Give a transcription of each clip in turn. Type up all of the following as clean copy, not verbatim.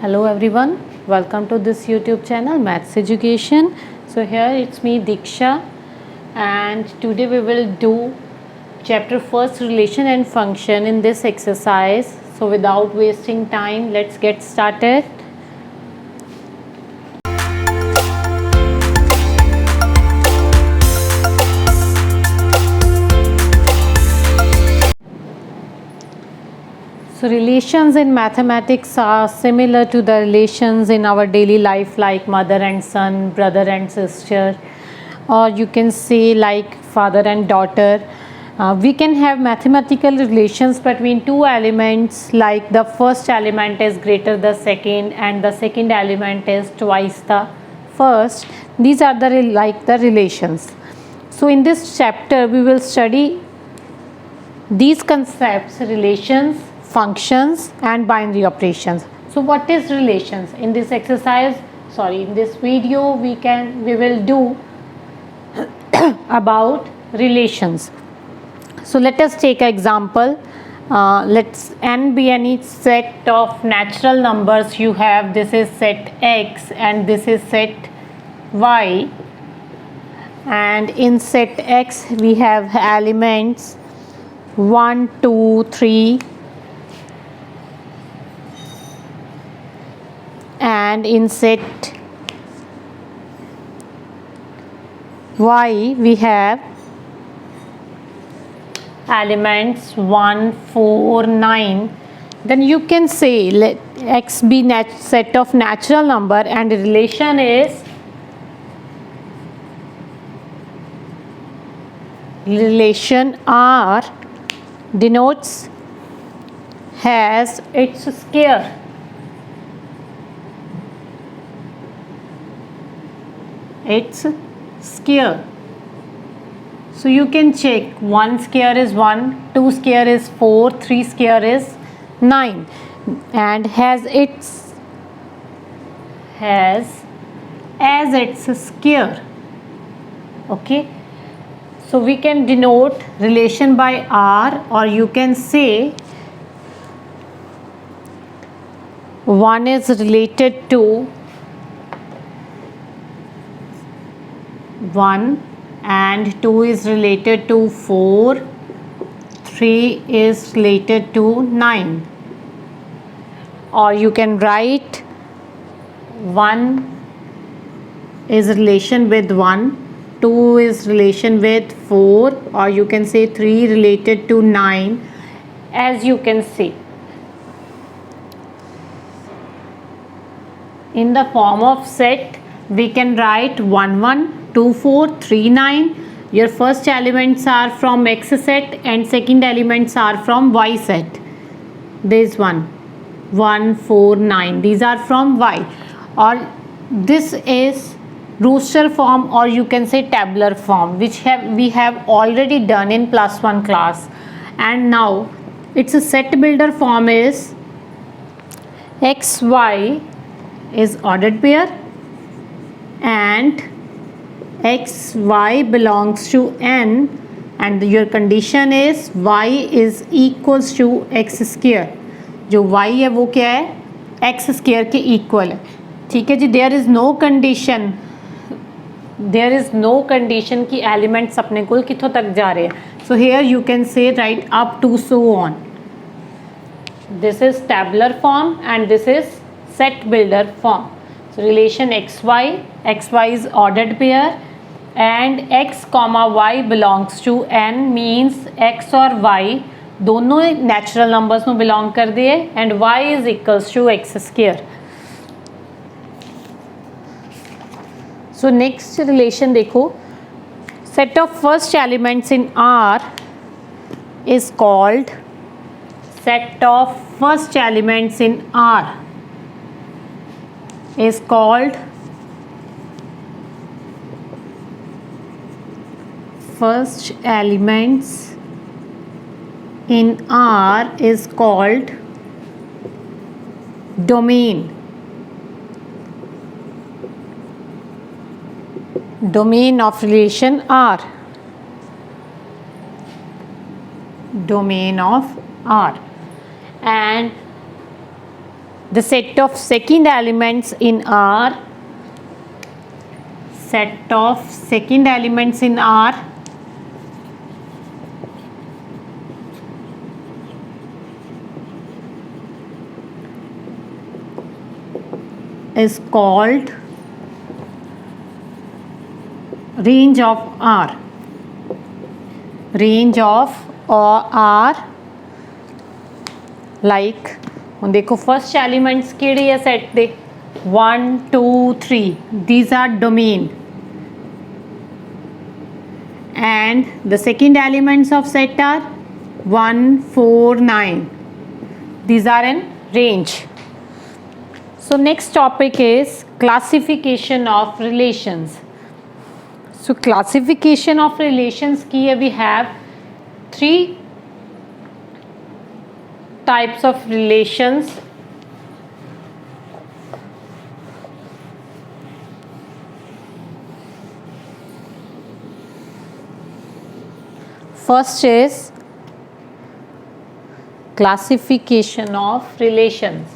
Hello everyone, welcome to this YouTube channel Maths Education. So here it's me Diksha, and today we will do chapter first, relation and function, in this exercise. So without wasting time, let's get started. So relations in mathematics are similar to the relations in our daily life, like mother and son, brother and sister, or you can say like father and daughter. We can have mathematical relations between two elements, like the first element is greater the second and the second element is twice the first. These are the relations. So in this chapter we will study these concepts: relations, functions and binary operations. So what is relations? In this exercise, in this video we will do about relations. So let us take an example. Let's n be any set of natural numbers you have. This is set x and this is set y, and in set x we have elements 1, 2, 3, and in set y we have elements 1, 4, 9. Then you can say let x be set of natural number, and relation is relation R denotes has its square. Its square. So you can check 1 square is 1, 2 square is 4, 3 square is 9, and has as its square. Okay. So we can denote relation by R, or you can say 1 is related to 1 and 2 is related to 4, 3 is related to 9, or you can write 1 is relation with 1, 2 is relation with 4, or you can say 3 related to 9, as you can see. In the form of set, we can write 1, 1, 2, 4, 3, 9. Your first elements are from X set and second elements are from Y set. This one 1, 4, 9. These are from Y, or this is rooster form, or you can say tabular form, which we have already done in +1 class. And now its a set builder form is XY is ordered pair, and XY belongs to N, and your condition is Y is equals to X square. जो Y है वो क्या है? X square के equal है. ठीक है जी. There is no condition कि elements अपने कुल कितों तक जा रहे हैं. So here you can say right up to so on. This is tabular form and this is set builder form. So relation XY is ordered pair, and X comma Y belongs to N means X और Y दोनों natural numbers में belong कर दिए, and Y is equals to X square. So next relation देखो, set of first elements in R is called set of first elements in R is called first elements in R is called domain. Domain of relation R. Domain of R. And The set of second elements in R is called range of R. Range of R, like ਹੁਣ ਦੇਖੋ first elements ਕਿਹੜੇ ਆ set ਦੇ 1 2 3, these are domain, and the second elements of set are 1 4 9, these are in range. So next topic is classification of relations. So classification of relations की है, we have 3 types of relations. First is classification of relations.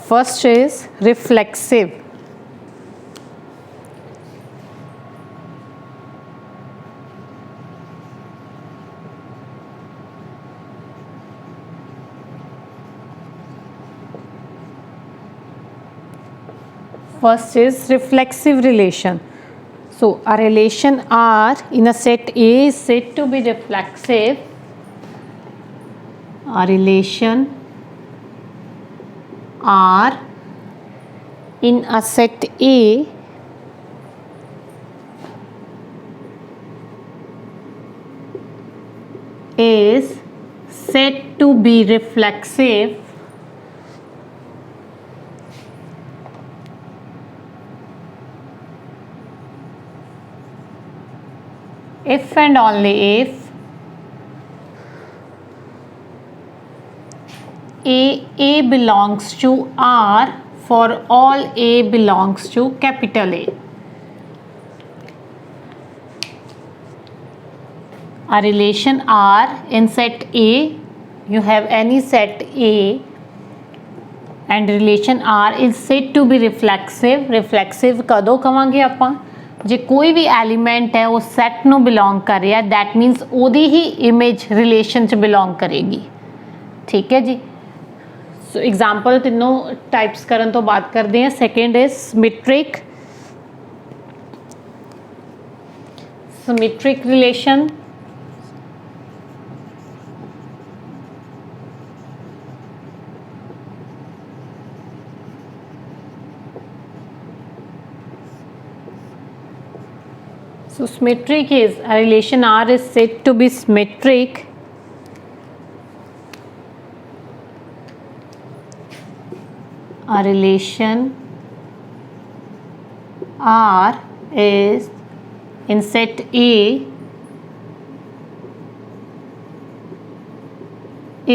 First is reflexive. First is reflexive relation. So a relation R in a set A is said to be reflexive. A relation R in a set A is said to be reflexive if and only if A belongs to R for all A belongs to capital A. A relation R in set A, you have any set A and relation R is said to be reflexive. Reflexive कदों कवांगे आपां जे कोई भी element है वो set नूं belong कर रहा है, दैट मीनस ओदी ही इमेज रिलेशन च बिलोंग करेगी. ठीक है जी. सो एग्जाम्पल तीनों टाइप्स करन तो बात करते हैं. Second is symmetric. Symmetric relation So symmetric is a relation R is said to be symmetric a relation R is in set A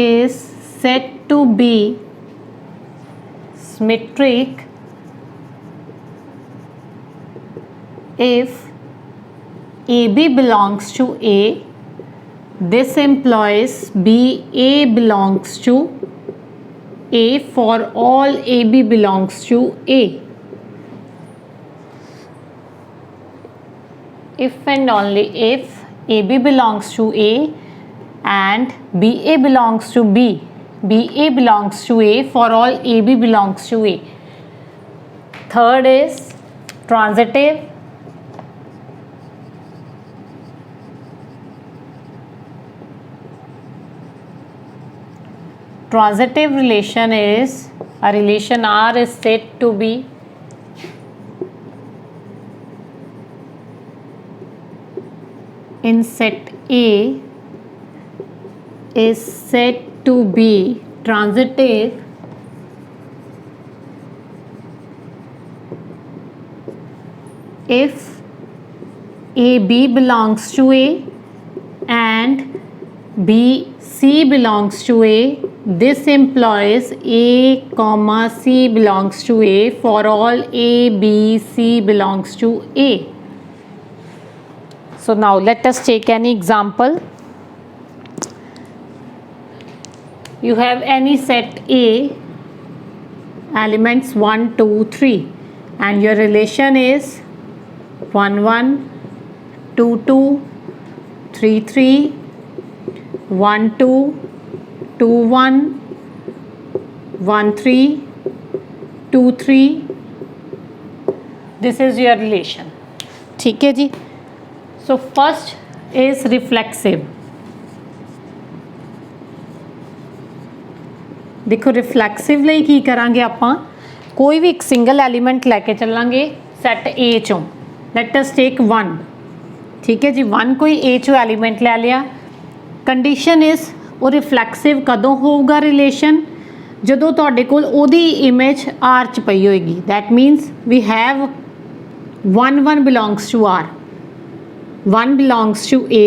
is said to be symmetric if AB belongs to A. This implies BA belongs to A for all AB belongs to A. If and only if AB belongs to A and BA belongs to B. BA belongs to A for all AB belongs to A. Third is transitive. Transitive relation is a relation R is said to be in set A is said to be transitive if AB belongs to A and BC belongs to A This implies A comma C belongs to A for all A, B, C belongs to A. So now let us take any example. You have any set A, elements 1, 2, 3, and your relation is 1, 1, 2, 2, 3, 3, 1, 2, 2, 1, 1, 3, 2, 3. This is your relation. ठीक है जी. So first is reflexive. देखो रिफ्लैक्सिव ਲਈ ਕੀ ਕਰਾਂਗੇ ਆਪਾਂ ਕੋਈ ਵੀ ਇੱਕ single element ਲੈ ਕੇ ਚੱਲਾਂਗੇ ਸੈੱਟ A ਚੋਂ. ਲੈਟ ਅਸ ਟੇਕ 1. ਠੀਕ ਹੈ ਜੀ. 1 ਕੋਈ A ਚੋਂ ਐਲੀਮੈਂਟ ਲੈ ਲਿਆ. ਕੰਡੀਸ਼ਨ ਇਜ਼ ਉਹ ਰਿਫਲੈਕਸਿਵ ਕਦੋਂ ਹੋਊਗਾ ਰਿਲੇਸ਼ਨ ਜਦੋਂ ਤੁਹਾਡੇ ਕੋਲ ਉਹਦੀ ਇਮੇਜ R 'ਚ ਪਈ ਹੋਏਗੀ. That means we have 1 1 belongs to R. 1 belongs to A.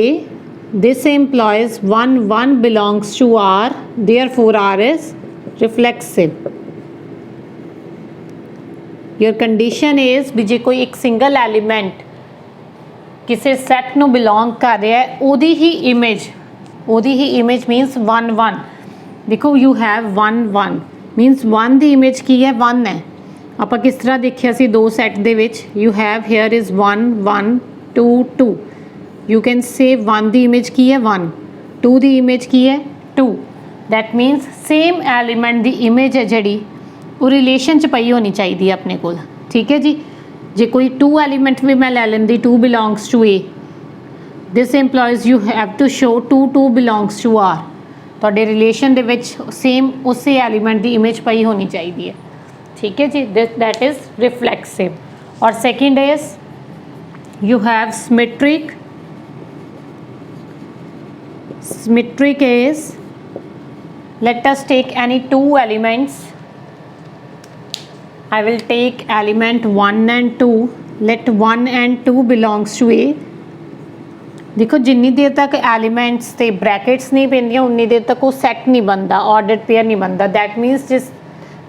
This implies 1 1 belongs to R. Therefore R is reflexive. Your condition is भी जे कोई एक सिंगल एलिमेंट किसी सैट ਨੂੰ बिलोंग कर रहा है ਉਹਦੀ ही इमेज मीनस 1 1. देखो you have 1 1 मीनस 1 ਦੀ इमेज की है 1 है. ਆਪਾਂ किस तरह देखिया सी दो सैट ਦੇ ਵਿੱਚ you have here is 1 1 2 2. You can say 1 the image की है 1, 2 ਦੀ इमेज की है 2. That means same element the image है ਜਿਹੜੀ ਉਹ रिलेशन 'ਚ ਪਈ ਹੋਣੀ ਚਾਹੀਦੀ ਹੈ ਆਪਣੇ ਕੋਲ. ठीक है जी. ਜੇ ਕੋਈ 2 एलिमेंट भी मैं ਲੈ ਲੈਂਦੀ 2 belongs to A. This implies you have to show 2 2 belongs to R. ਤੁਹਾਡੇ रिलेशन ਦੇ ਵਿੱਚ same ਉਸੇ एलिमेंट ਦੀ इमेज ਪਈ ਹੋਣੀ ਚਾਹੀਦੀ ਹੈ. ठीक है जी. That is reflexive. और second is you have symmetric. Symmetric is, let us take any 2 elements. I will take element 1 and 2. Let 1 and 2 belongs to A. देखो जिन्नी देर तक एलिमेंट्स ते ब्रैकेट्स नहीं पैंदियां उन्नी देर तक वो सैट नहीं बनता, ऑर्डर्ड पेयर नहीं बनता. दैट मीनस जिस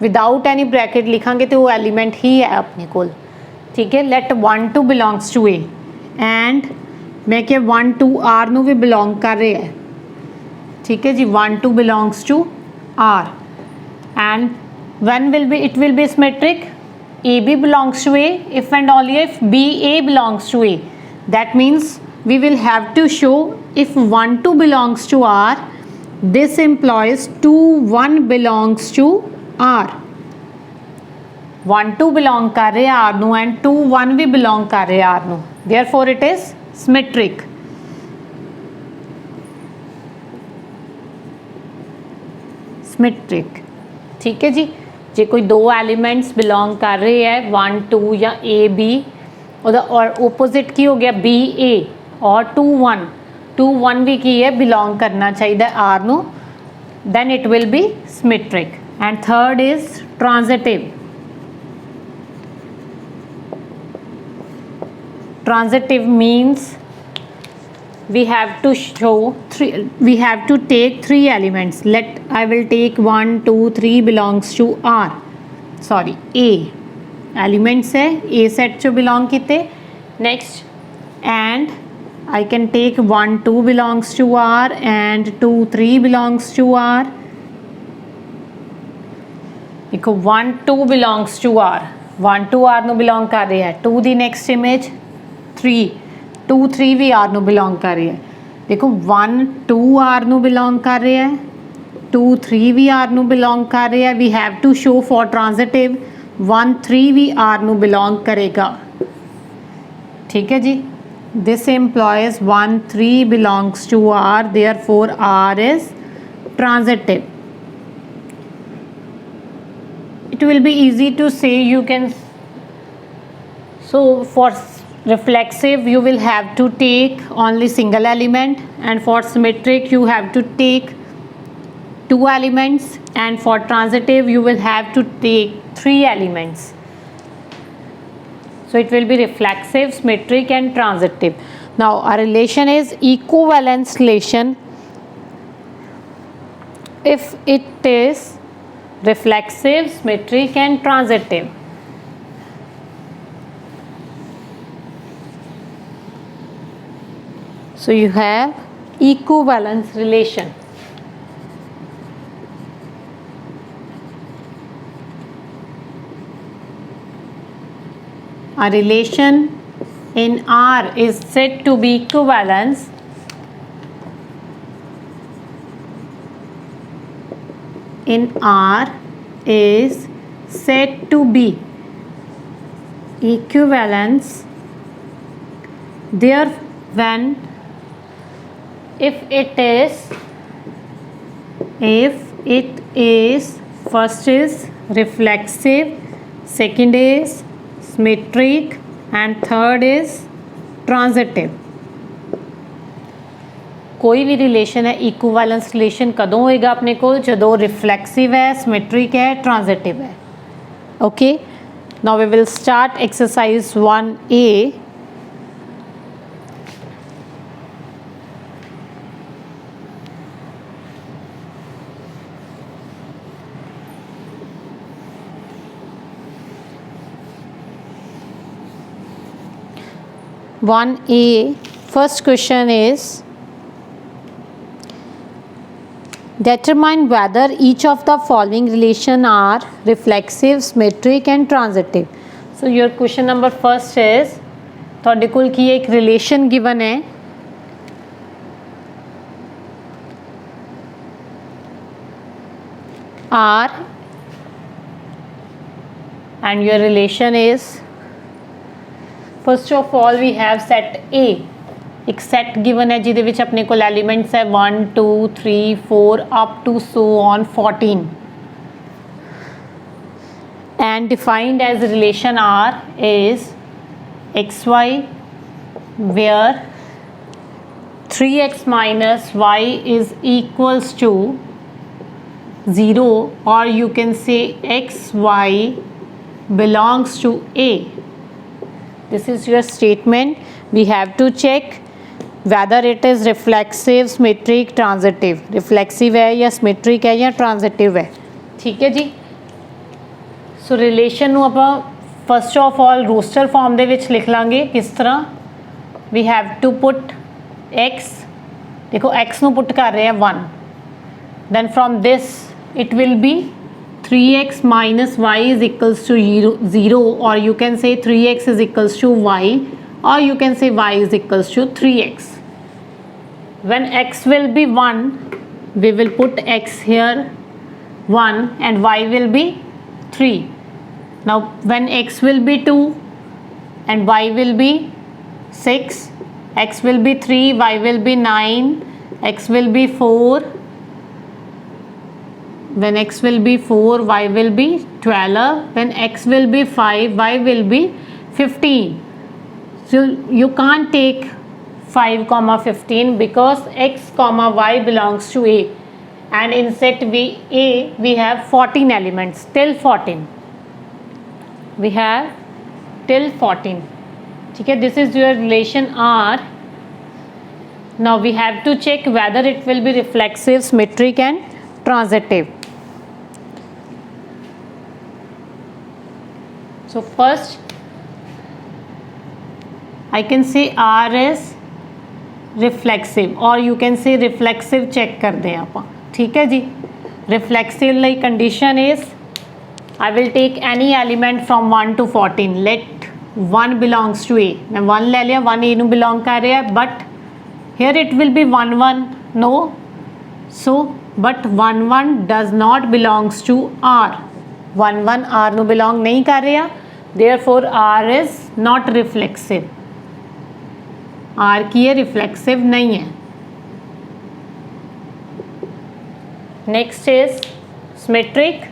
विदाउट एनी ब्रैकेट लिखांगे तो वो एलिमेंट ही है अपने कोल. ठीक है. Let 1 2 belongs to A and मैं क्या 1 2 R नू भी बिलोंग कर रहे हैं. ठीक है जी. 1 2 belongs to R and when it will be symmetric. AB belongs to A if and only if BA belongs to A. That means we will have to show if 1 2 belongs to R, this implies 2 1 belongs to R. 1 2 belong कर रहे R नू and 2 1 भी belong कर रहे R नू. Therefore it is symmetric. Symmetric. ठीक है जी. जे कोई 2 एलिमेंट्स बिलोंग कर रहे हैं 1 2 या A B और ओपोजिट की हो गया B A और 2 1 2 1 भी की है बिलोंग करना चाहिए R no. Then it will be symmetric. And third is transitive. Transitive means we have to take 3 elements. I will take 1 2 3 belongs to R. Sorry, A elements है A set जो belong किते. Next and I can take 1 2 belongs to R and 2 3 belongs to R. देखो 1 2 belongs to R. 1 2 R ਨੂੰ belong कर रहे हैं. 2 ਦੀ next image 3 2 3 भी R ਨੂੰ बिलोंग कर रही है. देखो 1 2 R ਨੂੰ बिलोंग कर रहे हैं 2 3 भी R ਨੂੰ बिलोंग कर रहे हैं. We have to show for transitive 1 3 भी R ਨੂੰ बिलोंग करेगा. ठीक है जी. This implies 1 3 belongs to R. Therefore R is transitive. It will be easy to say. You can so for reflexive you will have to take only single element and for symmetric you have to take 2 elements and for transitive you will have to take 3 elements. So it will be reflexive, symmetric and transitive. Now our relation is equivalence relation. if it is reflexive, symmetric and transitive. So you have equivalence relation. A relation in R is said to be equivalence in R is said to be equivalence there when if it is first is reflexive, second is symmetric and third is transitive. कोई भी relation है equivalence relation कदों होएगा अपने को जदों reflexive है, symmetric है, ट्रांजिटिव है. Okay, now we will start exercise 1A. First question is determine whether each of the following relation are reflexive, symmetric and transitive. So your question number first is ਤੁਹਾਡੇ ਕੋਲ ਕੀ ਇੱਕ relation given है R and your relation is first of all we have set A. एक set given है जिहदे विच अपने कोल elements है 1 2 3 4 up to so on 14 and defined as relation R is xy where 3x minus y is equals to 0 or you can say xy belongs to A. This is your statement. We have to check whether it is reflexive, symmetric, transitive. Reflexive है या symmetric है या transitive है. ठीक है जी. सो relation ਨੂੰ ਆਪਾਂ first of all roster form ਦੇ ਵਿੱਚ ਲਿਖ ਲਾਂਗੇ ਕਿਸ ਤਰ੍ਹਾਂ we have to put x देखो x ਨੂੰ पुट कर रहे हैं 1 then from this it will be 3x minus y is equals to 0 or you can say 3x is equals to y or you can say y is equals to 3x. When x will be 1 we will put x here 1 and y will be 3. Now when x will be 2 and y will be 6, x will be 3, y will be 9, x will be 4. When x will be 4, y will be 12. When x will be 5, y will be 15. So you can't take 5 comma 15 because x comma y belongs to A and in set A we have 14 elements till 14. We have till 14. ठीक है, this is your relation R. Now we have to check whether it will be reflexive, symmetric and transitive. So first I can say R is reflexive or you can say reflexive check करते हैं आप. ठीक है जी. Reflexive like condition is I will take any element from 1 to 14. Let 1 belongs to A. मैं 1 ले लिया, 1 A नू belong कर रहा है but here it will be 1 1 no. So but 1 1 does not belongs to R. 1 1 R नू belong नहीं कर रहा. Therefore R is not reflexive. R की है reflexive नहीं है. Next is symmetric.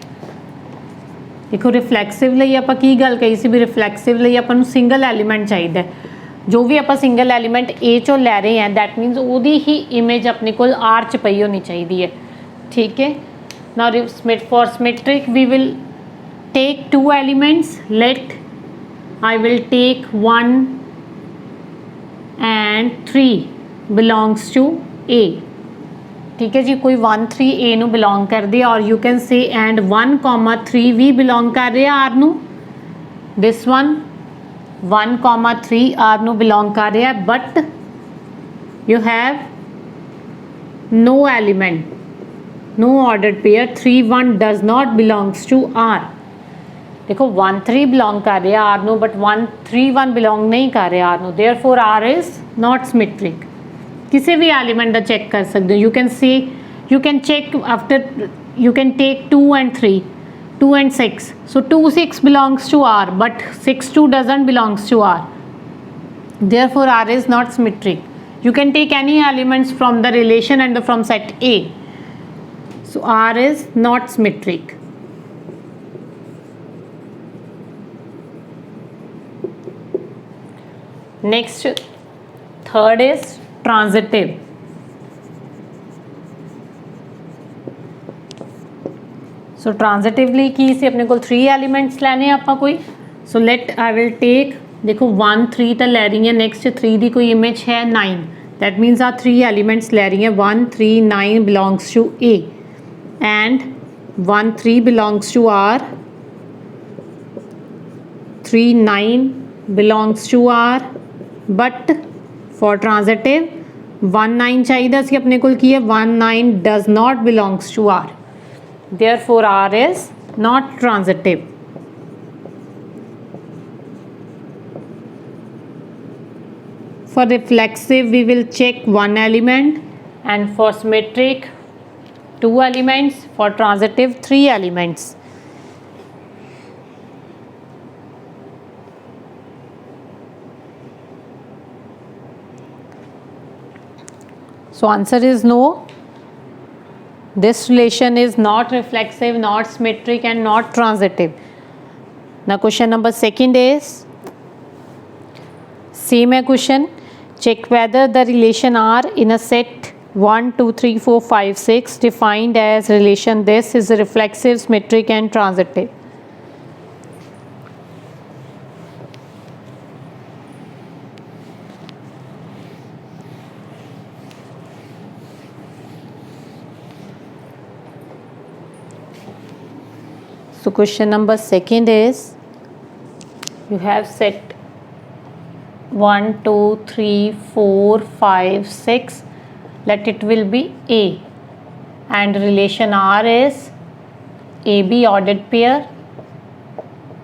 देखो रिफ्लैक्सिव ਲਈ ਆਪਾਂ ਕੀ ਗੱਲ ਕਹੀ ਸੀ ਵੀ ਰਿਫਲੈਕਸਿਵ ਲਈ ਆਪਾਂ ਨੂੰ ਸਿੰਗਲ ਐਲੀਮੈਂਟ ਚਾਹੀਦਾ ਜੋ ਵੀ ਆਪਾਂ ਸਿੰਗਲ ਐਲੀਮੈਂਟ A ਚੋਂ ਲੈ ਰਹੇ ਹਾਂ ਦੈਟ ਮੀਨਸ ਉਹਦੀ ਹੀ ਇਮੇਜ ਆਪਣੇ ਕੋਲ R ਚ ਪਈ ਹੋਣੀ ਚਾਹੀਦੀ ਹੈ. ਠੀਕ ਹੈ. Now for symmetric we will take 2 elements. Let I will take 1 and 3 belongs to A. ठीक है जी, कोई 1 3 ए ਨੂੰ ਬਿਲੋਂਗ ਕਰਦੇ ਆ, or you can say and 1 3 ਵੀ ਬਿਲੋਂਗ ਕਰ ਰਿਹਾ ਆਰ ਨੂੰ, ਦਿਸ 1 3 ਆਰ ਨੂੰ ਬਿਲੋਂਗ ਕਰ ਰਿਹਾ, but you have no element, no ordered pair, 3 1 does not belongs to R. देखो 1 3 belong कर रहा R ਨੂੰ, but 1 3 1 belong नहीं कर रहा R ਨੂੰ, therefore R is not symmetric. किसी भी एलिमेंट का चेक कर सकते हो, you can see, you can check after, you can take 2 and 3, 2 and 6, so 2 6 belongs to R, but 6 2 doesn't belongs to R, therefore R is not symmetric. You can take any elements from the relation and from set A, so R is not symmetric. Next, third is transitive. So transitively की से अपने को 3 elements लेने आपा कोई, so let I will take, देखो 1 3 तो ले रही है, नेक्स्ट 3 की कोई इमेज है 9, दैट मीन्स आ 3 एलिमेंट्स ले रही हैं, 1 3 9 belongs to A and 1 3 belongs to R, 3 9 belongs to R, but for transitive 1 9 चाहिए सी अपने को की है, 1 9 does not belongs to R, therefore R is not transitive. For reflexive we will check 1 element, and for symmetric 2 elements, for transitive 3 elements. So answer is no. This relation is not reflexive, not symmetric and not transitive. Now question number 2 is same है question. Check whether the relation R in a set 1 2 3 4 5 6 defined as relation this is reflexive, symmetric and transitive. So question number 2 is, you have set 1 2 3 4 5 6, let it will be A, and relation R is AB ordered pair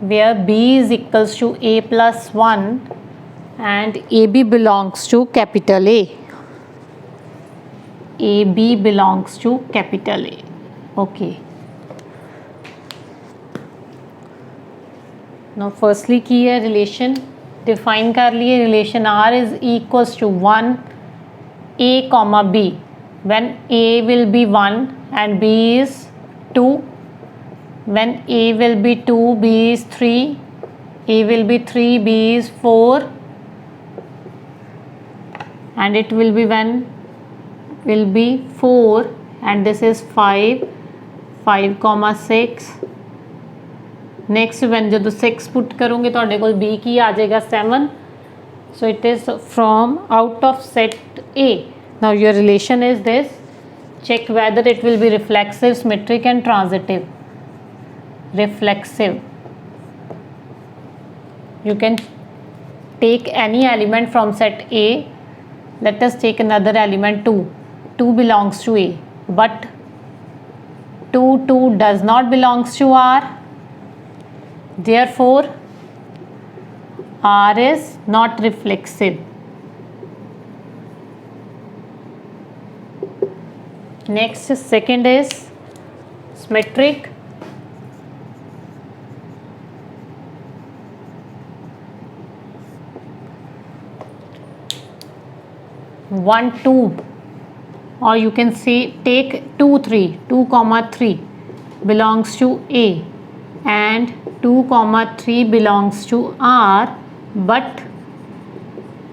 where B is equals to A plus 1 and AB belongs to capital A. AB belongs to capital A. Okay. Now firstly की है relation define कर लिए, relation R is equals to 1 A comma B, when A will be 1 and B is 2, when A will be 2 B is 3, A will be 3 B is 4, and it will be when will be 4 and this is 5 5 6. Next van जो 6 put करोगे तो को B की आ जाएगा 7, so it is from out of set A. Now your relation is this, check whether it will be reflexive, symmetric and transitive. Reflexive, you can take any element from set A. Let us take another element 2. 2 belongs to A, but 2 does not belongs to R. Therefore R is not reflexive. Next, second is symmetric. 1 2, or you can say take 2 3, 2 3 belongs to A and 2 3 belongs to R, but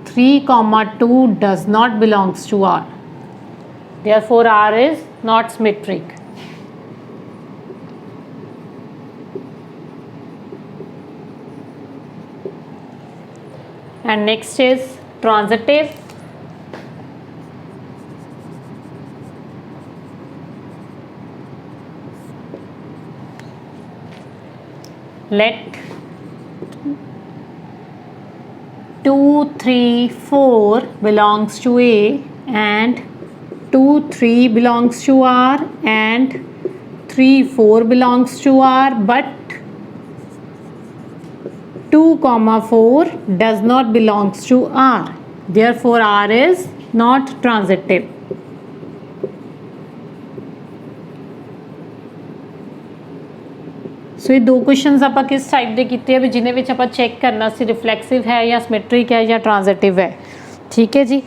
3 2 does not belongs to R. Therefore R is not symmetric. And next is transitive. let 2 3 4 belongs to A and 2 3 belongs to R and 3 4 belongs to R, but 2 comma 4 does not belongs to R. Therefore R is not transitive. सो ये दो question आप किस type के किए भी जिन्हें आप check करना सी रिफ्लैक्सिव है या सिमेट्रिक है या ट्रांजिटिव है। ठीक है जी।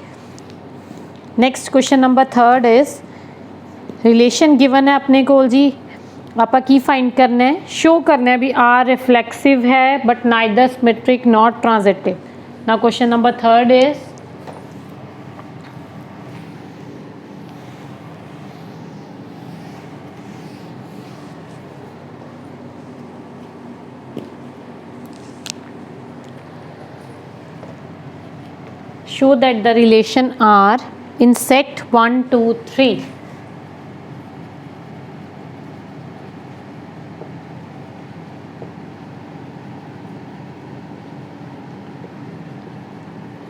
Next question number 3 is relation given है अपने को जी, आप की फाइंड करना है, शो करना है भी आर रिफ्लैक्सिव है but neither symmetric not transitive. ना question number 3 is show that the relation R in set 1 2 3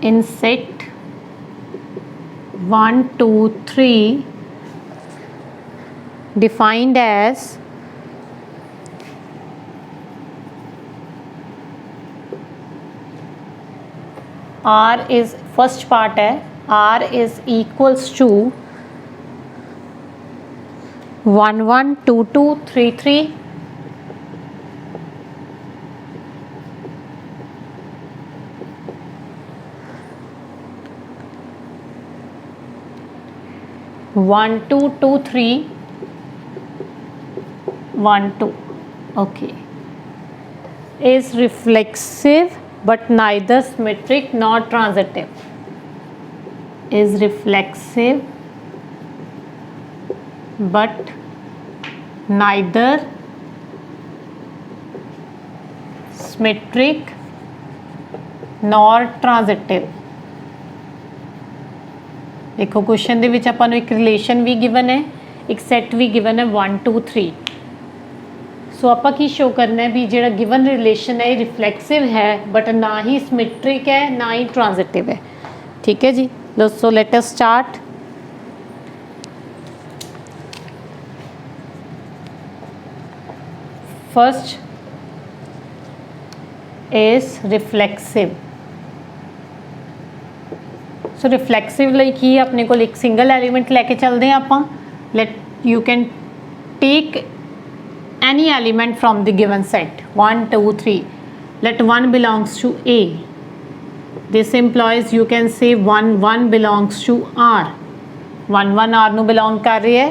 in set 1 2 3 defined as R is first part है R is equals to 1 1 2 2 3 3 1 2 2 3 1 2 okay is reflexive but neither symmetric nor transitive, is reflexive but neither symmetric nor transitive। देखो question दे विच आपां नूं एक relation भी given है, एक set भी given है 1 2 3। सो आप की शो करना है भी जो गिवन रिलेशन है रिफ्लैक्सिव है बट ना ही सिमेट्रिक है ना ही ट्रांजिटिव है। ठीक है जी। So let us start. First is reflexive. So reflexive ਲਈ ਕੀ ਆਪਣੇ ਕੋਲ एक सिंगल एलीमेंट लैके चलते हैं आप। Let you can take any element from the given set 1 2 3, let 1 belongs to A, this implies you can say 1 1 belongs to R, 1 1 R nu belong कर रही है,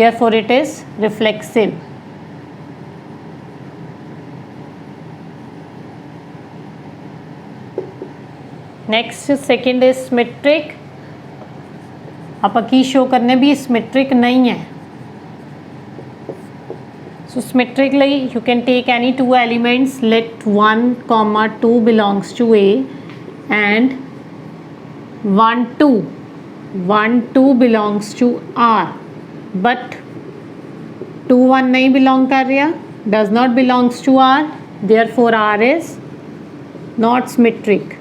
therefore it is reflexive। next second is symmetric। आप की show करने भी symmetric नहीं है। So symmetric you can take any two elements, let 1 comma 2 belongs to A and 1 2 1 2 belongs to R, but 2 1 नहीं belong कर रहा, does not belongs to R, therefore R is not symmetric।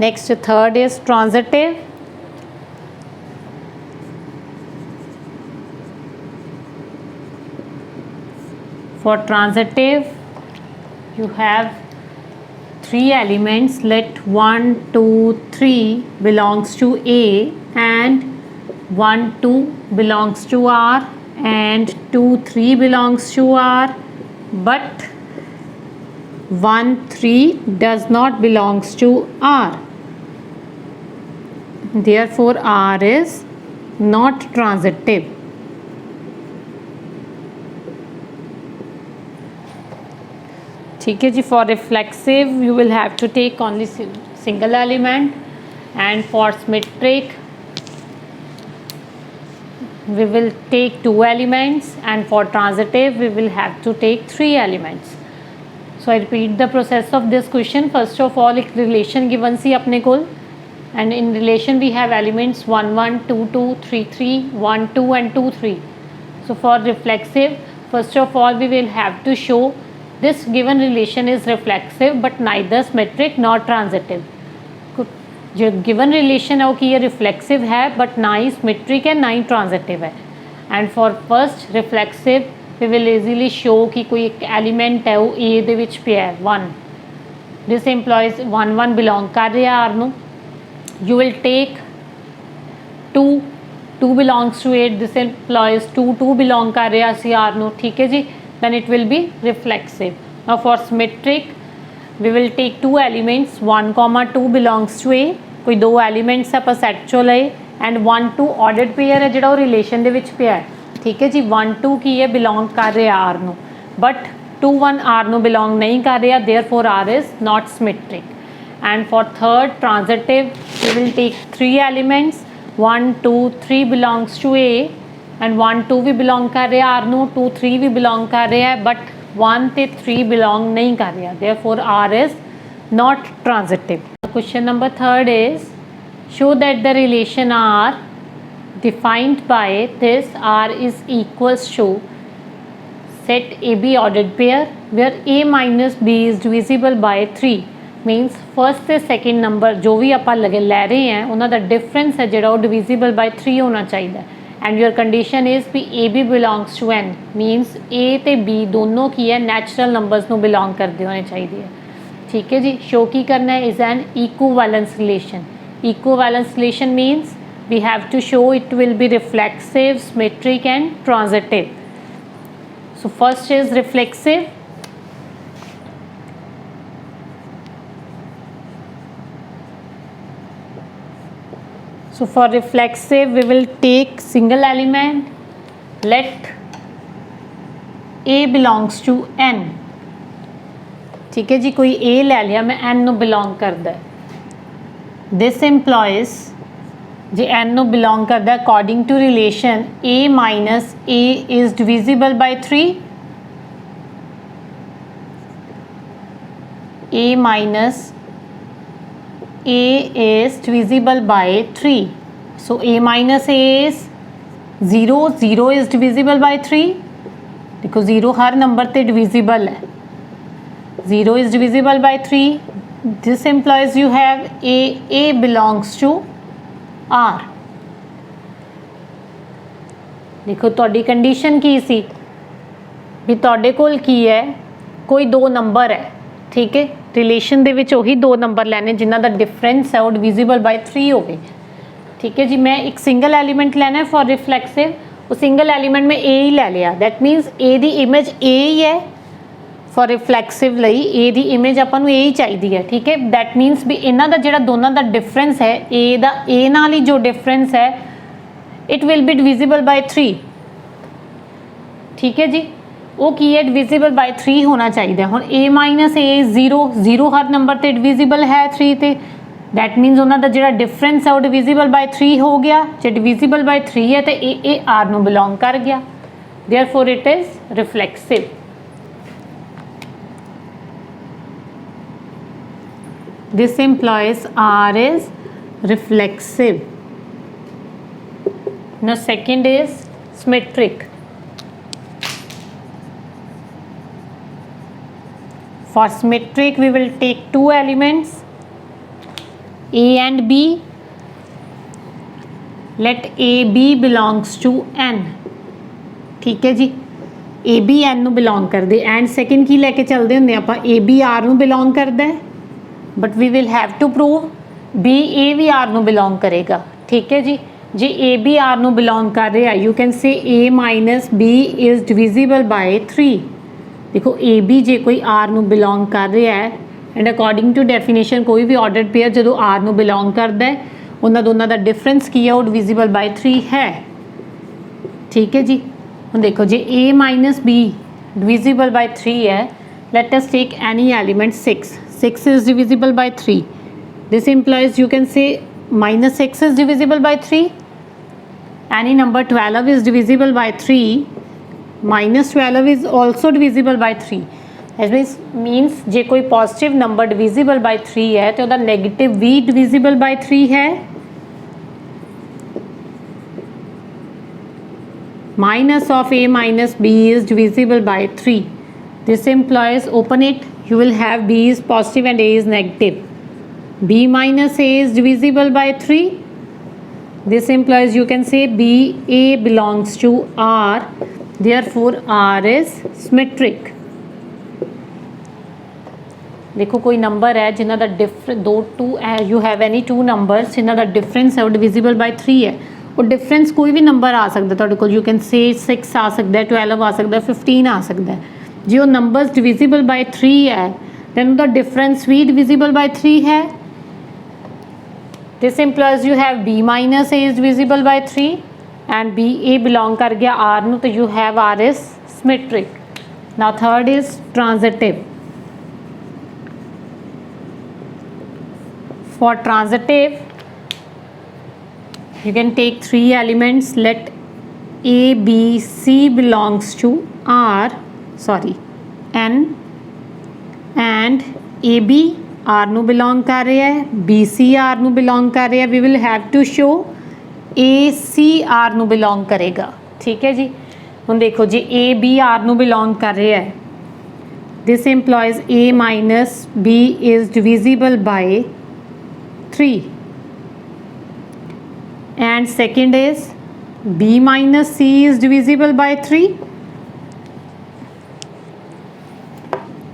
next third is transitive। For transitive you have 3 elements, let 1 2 3 belongs to A and 1 2 belongs to R and 2 3 belongs to R, but 1 3 does not belongs to R, therefore R is not transitive। ठीक है जी। For reflexive you will have to take only single element and for symmetric we will take 2 elements and for transitive we will have to take 3 elements। so I repeat the process of this question। first of all एक relation given सी अपने को and in relation we have elements 1 1 2 2 3 3 1 2 and 2 3. So for reflexive, first of all we will have to show this given relation is reflexive but neither symmetric nor transitive. जो given relation है वो कि ये reflexive है but ना ही symmetric है ना ही transitive है. And for first reflexive we will easily show कि कोई एक element है वो A ਦੇ ਵਿੱਚ ਪਿਆ ਹੈ 1. This implies 1 1 belong कर रहा R ਨੂੰ. You will take 2 belongs to 8. This implies 2 belong कर रहा सी R ਨੂੰ. ठीक है जी. Then it will be reflexive. Now for symmetric we will take two elements 1 2 belongs to A. कोई दो elements ਆਪਾਂ set ਚੋਂ ਲਏ and 1 2 ordered pair है ਜਿਹੜਾ ਉਹ relation ਦੇ ਵਿੱਚ ਪਿਆ ਹੈ. ठीक है जी. 1 2 ਕੀ ਹੈ belong ਕਰ ਰਿਹਾ R ਨੂੰ but 2 1 R ਨੂੰ belong नहीं कर रहा, therefore R is not symmetric. And for third transitive we will take three elements 1 2 3 belongs to A and 1 2 भी belong कर रहा R ਨੂੰ 2 3 भी belong कर रहा है but 1 ਤੇ 3 belong नहीं कर रहा, therefore R is not transitive. Question number third is show that the relation R defined by this R is equals to set AB ordered pair where A minus B is divisible by 3. Means first ਤੇ second number जो भी ਆਪਾਂ ਲੈ ਰਹੇ हैं ਉਹਨਾਂ ਦਾ difference ਹੈ ਜਿਹੜਾ ਉਹ divisible by 3 ਹੋਣਾ ਚਾਹੀਦਾ. And your condition is भी AB belongs to N. Means A ਤੇ B ਦੋਨੋਂ ਕੀ ਹੈ natural numbers ਨੂੰ belong ਕਰਦੇ ਹੋਣੇ ਚਾਹੀਦੇ ਹੈ. ठीक है जी. शो की करना है is an equivalence relation. Equivalence relation means we have to show it will be reflexive, symmetric and transitive. So first is reflexive. So for reflexive we will take single element, let A belongs to N. ठीक है जी. कोई A ले लिया मैं N ਨੂੰ belong करता है. This implies J N ਨੂੰ belong करता है according to relation A minus A is divisible by 3. A minus A is divisible by 3. So A minus A is 0. 0 is divisible by 3 because 0 her number ते divisible है. 0 is divisible by 3. This implies you have A belongs to R. देखो ਤੁਹਾਡੀ condition की सी भी ਤੁਹਾਡੇ ਕੋਲ की है कोई दो नंबर है. ठीक है. रिलेशन ਦੇ ਵਿੱਚ ਉਹੀ ਦੋ नंबर ਲੈਣੇ ਜਿਨ੍ਹਾਂ ਦਾ डिफरेंस है वो divisible by 3 ਹੋਵੇ. ठीक है जी. मैं एक सिंगल एलिमेंट लेना है फॉर रिफ्लेक्सिव. वो सिंगल एलिमेंट में A ही ले लिया. That मीनस A the image A ही है. फॉर रिफ्लैक्सिव ਲਈ A ਦੀ ਇਮੇਜ ਆਪਾਂ ਨੂੰ A ਹੀ ਚਾਹੀਦੀ ਹੈ. ਠੀਕ ਹੈ. ਦੈਟ ਮੀਨਸ ਵੀ ਇਹਨਾਂ ਦਾ ਜਿਹੜਾ ਦੋਨਾਂ ਦਾ ਡਿਫਰੈਂਸ ਹੈ A ਦਾ A ਨਾਲ ਹੀ ਜੋ ਡਿਫਰੈਂਸ ਹੈ ਇਟ ਵਿਲ ਬੀ ਡਿਵੀਜ਼ੀਬਲ ਬਾਈ 3. ਠੀਕ ਹੈ ਜੀ. ਉਹ ਕੀ ਹੈ ਡਿਵੀਜ਼ੀਬਲ ਬਾਈ 3 ਹੋਣਾ ਚਾਹੀਦਾ. ਹੁਣ A ਮਾਈਨਸ A 0 0 ਹਰ ਨੰਬਰ ਤੇ ਡਿਵੀਜ਼ੀਬਲ ਹੈ 3 ਤੇ. ਦੈਟ ਮੀਨਸ ਉਹਨਾਂ ਦਾ ਜਿਹੜਾ ਡਿਫਰੈਂਸ ਹੈ ਉਹ ਡਿਵੀਜ਼ੀਬਲ ਬਾਈ 3 ਹੋ ਗਿਆ. ਜੇ ਡਿਵੀਜ਼ੀਬਲ ਬਾਈ 3 ਹੈ ਤੇ A R ਨੂੰ ਬਿਲੋਂਗ ਕਰ ਗਿਆ. Therefore it is reflexive. This implies R is reflexive. Now second is symmetric. For symmetric we will take two elements A and B. Let AB belongs to N. ठीक है जी. AB N ਨੂੰ belong ਕਰਦੇ and second ਕੀ ਲੈ ਕੇ ਚੱਲਦੇ ਹੁੰਦੇ ਆਪਾਂ AB R ਨੂੰ belong ਕਰਦਾ ਹੈ. But we will have to prove B A भी R ਨੂੰ बिलोंग करेगा. ठीक है जी. जे A B R ਨੂੰ बिलोंग कर रहा you can say A minus B is divisible by 3. देखो A B जे कोई R ਨੂੰ बिलोंग कर रहा है एंड अकॉर्डिंग टू डेफिनेशन कोई भी ऑर्डर्ड पेयर जो R ਨੂੰ बिलोंग करता है उन्होंने दोनों का डिफरेंस की है वो डिविजिबल बाय 3 है. ठीक है जी. हम देखो जे A minus B divisible by 3 है. Let us take any element 6. 6 is divisible by 3. This implies you can say minus 6 is divisible by 3. Any number 12 is divisible by 3. Minus 12 is also divisible by 3. ਇਸ means ਜੇ ਕੋਈ positive number divisible ਬਾਈ 3 ਹੈ ਤੇ ਉਹਦਾ negative ਵੀ divisible ਬਾਈ 3 ਹੈ। Minus of a minus b is divisible by 3. This implies, open it, you will have b is positive and a is negative. b minus a is divisible by 3. This implies you can say b a belongs to R, therefore R is symmetric. देखो कोई number है जिन्हों का difference दो two you have any two numbers जिन्हों का difference है वो डिविजिबल बाय 3 है। और डिफरेंस कोई भी नंबर आ सकता है तुहाडे कोल, यू कैन से 6 आ सकता है, 12 आ सकता है, 15 आ सकता है। जो नंबर्स डिविजिबल बाय 3 है दैन उनका डिफरेंस भी डिविजिबल बाय 3 है। This implies you have b minus a is divisible by 3 and b a belong कर गया r नू, तो you have r is symmetric. Now third is transitive. For transitive, you can take 3 elements. Let A, B, C belongs to R, sorry, N, and AB R ਨੂੰ belong ਕਰ ਰਿਹਾ ਹੈ, BC R ਨੂੰ belong ਕਰ ਰਿਹਾ ਹੈ। We will have to show AC R ਨੂੰ belong ਕਰੇਗਾ, ਠੀਕ ਹੈ ਜੀ। ਹੁਣ ਦੇਖੋ ਜੀ AB R ਨੂੰ belong ਕਰ ਰਿਹਾ ਹੈ, this implies A minus B is divisible by 3 and second is b minus c is divisible by 3.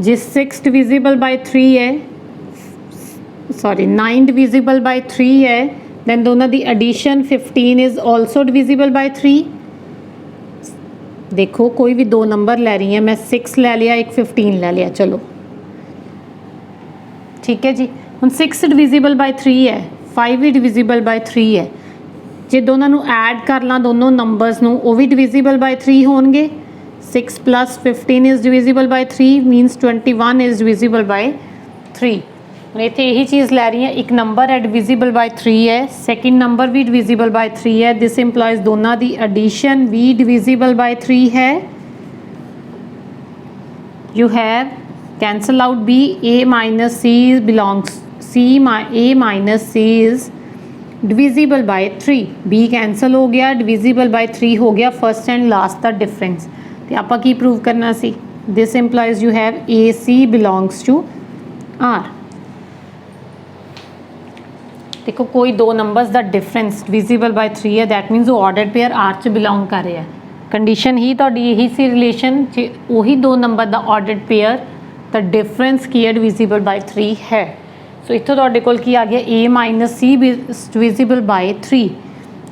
जिस 6 divisible by 3 है, सॉरी 9 divisible by 3 है, then दोनों दी addition 15 is also divisible by 3. देखो कोई भी दो नंबर ले रही है, मैं 6 ले लिया, एक 15 ले लिया, चलो ठीक है जी। ਹੁਣ 6 डिविजिबल बाय 3 है, 5 भी डिविजिबल बाय 3 है। जे दोनों ਨੂੰ ਐਡ ਕਰ ਲਾਂ ਦੋਨੋਂ ਨੰਬਰਸ ਨੂੰ ਉਹ ਵੀ ਡਿਵੀਜ਼ੀਬਲ ਬਾਈ 3 ਹੋਣਗੇ। 6 plus 15 is divisible by 3 means 21 is divisible by 3। ਹੁਣ ਇੱਥੇ ਇਹੀ ਚੀਜ਼ ਲੈ ਰਹੀ ਹਾਂ, ਇੱਕ ਨੰਬਰ ਹੈ ਡਿਵੀਜ਼ੀਬਲ ਬਾਈ 3 ਹੈ, ਸੈਕਿੰਡ ਨੰਬਰ ਵੀ ਡਿਵੀਜ਼ੀਬਲ ਬਾਈ 3 ਹੈ। ਦਿਸ ਇੰਪਲਾਈਜ਼ ਦੋਨਾਂ ਦੀ ਐਡੀਸ਼ਨ ਵੀ ਡਿਵੀਜ਼ੀਬਲ ਬਾਈ 3 ਹੈ। You have cancel out b, a minus c belongs a minus c is divisible by 3। b cancel हो गया, divisible by 3 हो गया, फर्स्ट एंड लास्ट का डिफरेंस। तो आप की प्रूव करना C, this implies you have a c belongs to r। देखो कोई दो नंबर्स का डिफरेंस डिविजिबल बाय 3 है, दैट मीनस वो ऑर्डर पेयर r च बिलोंग कर रहा है। कंडीशन ही तो यही सी रिलेशन जे वही दो नंबर का ऑर्डर पेयर तो डिफरेंस की है डिविजिबल बाय 3 है। सो इत्थों तुहाडे कोल की आ गया a minus c divisible by 3।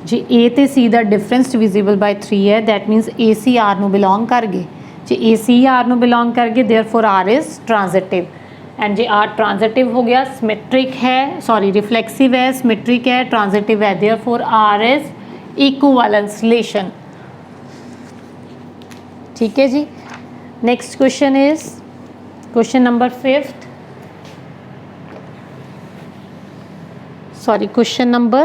जे a ते c का डिफरेंस डिविजिबल बाय 3 है, that means A C R नू बिलोंग कर गए। जे ए सी आर नू बिलोंग कर गए therefore R is transitive. And जे आर ट्रांजिटिव हो गया, सिमेट्रिक है, सॉरी रिफ्लेक्सिव है, सिमेट्रिक है, ट्रांजिटिव है, therefore R is equivalence relation. ठीक है जी। Next question is question number 5th, sorry question number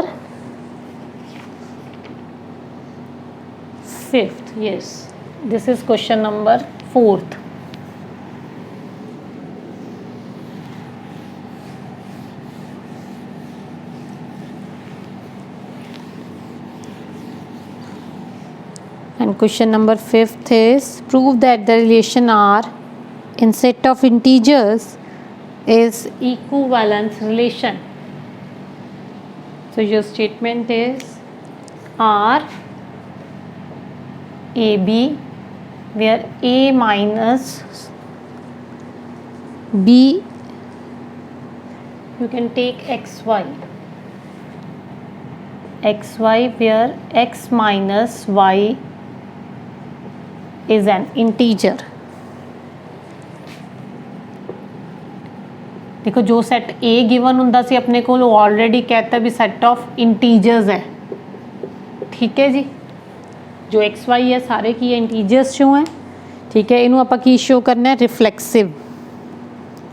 5th, yes, this is question number 4th। and question number 5th is prove that the relation R in set of integers is equivalence relation। so your statement is R AB where A minus B, you can take XY where X minus Y is an integer। देखो जो set ए given हुंदा सी अपने को already कहता भी set of integers है, ठीक है जी। जो एक्स वाई है सारे की इंटीजर्स शो हैं, ठीक है। इनू आपां की शो करना है, reflexive,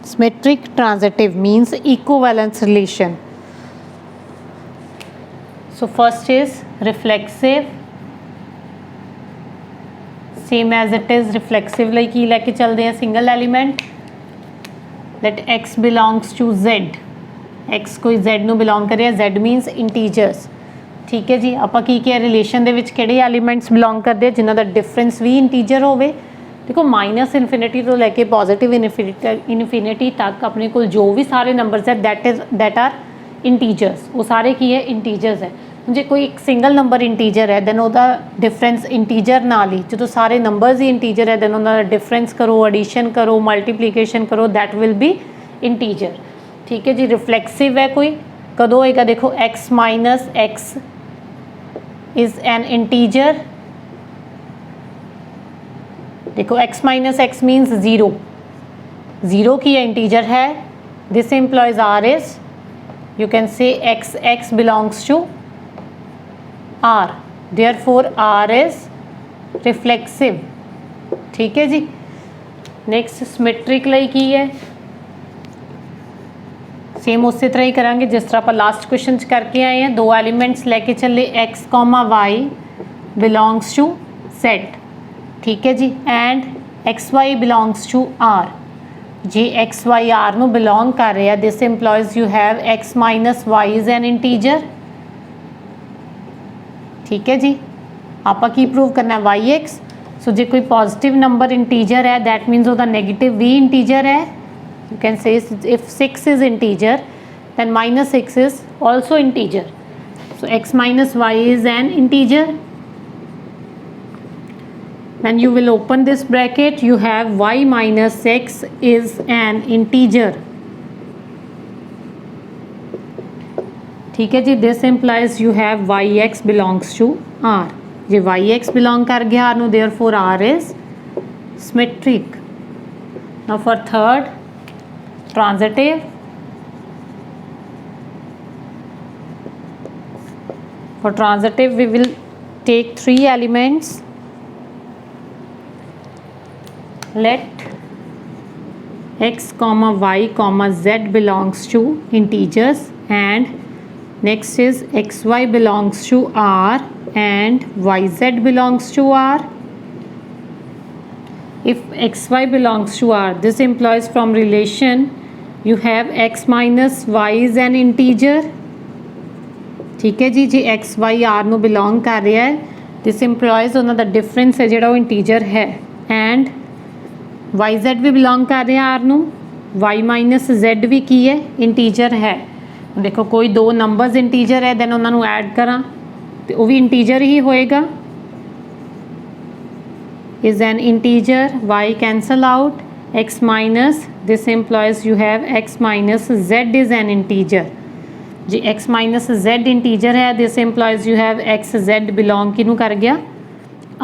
symmetric, transitive means equivalence relation. So first is reflexive, same as it is reflexive ਲਈ ਕੀ ਲੈ ਕੇ ਚੱਲਦੇ ਆ single element that x belongs to z, x ਕੋਈ z ਨੂੰ ਬਿਲੋਂਗ ਕਰ ਰਿਹਾ, z ਮੀਨਸ ਇੰਟੀਜਰਸ। ਠੀਕ ਹੈ ਜੀ, ਆਪਾਂ ਕੀ ਕਿਹਾ ਰਿਲੇਸ਼ਨ ਦੇ ਵਿੱਚ ਕਿਹੜੇ ਐਲੀਮੈਂਟਸ ਬਿਲੋਂਗ ਕਰਦੇ ਆ ਜਿਨ੍ਹਾਂ ਦਾ ਡਿਫਰੈਂਸ ਵੀ ਇੰਟੀਜਰ ਹੋਵੇ। देखो माइनस इन्फिनिटी तो लैके पॉजिटिव इन्फिनिटी तक अपने को जो भी सारे नंबर्स है दैट आर इंटीजर्स, वो सारे की है इंटीजर्स है। जो कोई एक सिंगल नंबर इंटीजर है दैन वह डिफरेंस इंटीजर नाल ही, जो सारे नंबर्स ही इंटीजर है दैन उन्होंने डिफरेंस करो, एडिशन करो, मल्टीप्लीकेशन करो, दैट विल बी इंटीजर। ठीक है जी। रिफ्लैक्सिव है कोई कदों होएगा, देखो X minus X is an integer. देखो x minus X means zero, zero की इंटीजर है। This implies R is you can say X X belongs to R, therefore R is reflexive. ठीक है जी। नेक्स्ट सिमेट्रिक ਲਈ की है, same उस तरह ही करांगे जिस तरह आप लास्ट क्वेश्चन च करके आए हैं। दो एलिमेंट्स लेके चले x comma y belongs to z। ठीक है जी। And x y belongs to R, जे एक्स वाई आर ਨੂੰ बिलोंग कर रहा है this implies you have x minus Y is an integer. ठीक है जी। आप की प्रूव करना है वाई एक्स। सो जे कोई पॉजिटिव नंबर इंटीजर है दैट मीनस वह नेगेटिव भी इंटीजर है। You can say if 6 is integer then minus 6 is also integer. So X minus Y is an integer. When you will open this bracket you have y minus x is an integer। ठीक है जी। this implies you have yx belongs to r, J yx belong कर गया r नु therefore r is symmetric। now for third transitive, for transitive we will take three elements। let x comma y comma z belongs to integers and next is xy belongs to r and yz belongs to r। if xy belongs to r this implies from relation you have x minus y is an integer। ठीक है जी। जे x y R ਨੂੰ belong कर रहा है this employees उन्होंने का difference है जो इंटीजर है। एंड वाई जैड भी बिलोंग कर रहा आर ਨੂੰ, वाई माइनस जैड भी की है इंटीजर है। देखो कोई दो नंबर्स इंटीजर है दैन उन्होंने ऐड करा तो वह भी इंटीजर ही होएगा। Is an integer, y cancel out, x minus this implies you have x minus z is an integer. जी एक्स माइनस जैड इंटीजर है this implies you have x z belong किनू कर गया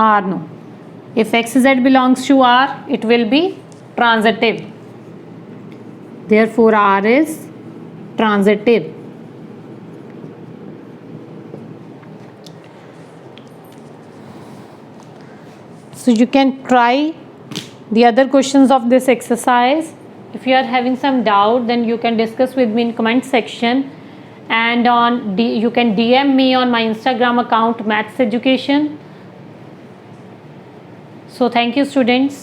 आर ਨੂੰ। if xz belongs to r it will be transitive, therefore r is transitive। so you can try the other questions of this exercise। if you are having some doubt then you can discuss with me in comment section and you can DM me on my Instagram account maths education। So thank you students।